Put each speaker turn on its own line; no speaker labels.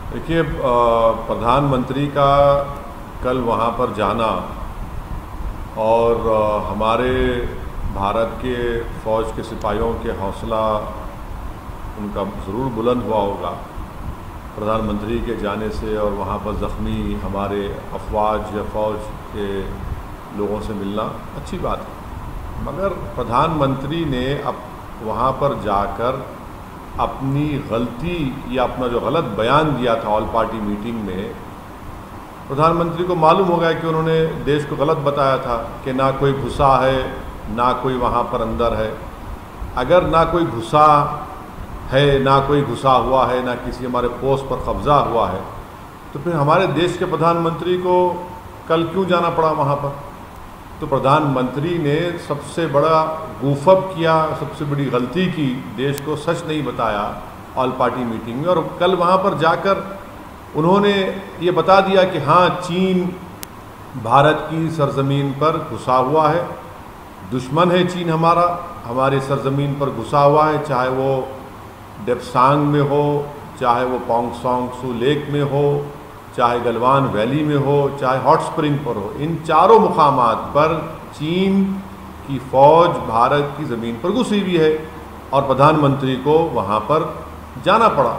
देखिए, प्रधानमंत्री का कल वहाँ पर जाना और हमारे भारत के फ़ौज के सिपाहियों के हौसला उनका ज़रूर बुलंद हुआ होगा प्रधानमंत्री के जाने से, और वहाँ पर ज़ख्मी हमारे अफवाज या फ़ौज के लोगों से मिलना अच्छी बात है। मगर प्रधानमंत्री ने अब वहाँ पर जाकर अपनी गलती या अपना जो गलत बयान दिया था ऑल पार्टी मीटिंग में, प्रधानमंत्री को मालूम हो गया कि उन्होंने देश को गलत बताया था कि ना कोई घुसा है ना कोई वहाँ पर अंदर है। अगर ना कोई घुसा है, ना कोई घुसा हुआ है, ना किसी हमारे पोस्ट पर कब्ज़ा हुआ है, तो फिर हमारे देश के प्रधानमंत्री को कल क्यों जाना पड़ा वहाँ पर? तो प्रधानमंत्री ने सबसे बड़ा गूफअप किया, सबसे बड़ी गलती की, देश को सच नहीं बताया ऑल पार्टी मीटिंग में। और कल वहाँ पर जाकर उन्होंने ये बता दिया कि हाँ, चीन भारत की सरजमीन पर घुसा हुआ है, दुश्मन है चीन हमारा, हमारी सरजमीन पर घुसा हुआ है, चाहे वो डेप्सांग में हो, चाहे वो पोंगसोंग सू लेक में हो, चाहे गलवान वैली में हो, चाहे हॉट स्प्रिंग पर हो। इन चारों मुकामात पर चीन की फ़ौज भारत की ज़मीन पर घुसी हुई है और प्रधानमंत्री को वहाँ पर जाना पड़ा।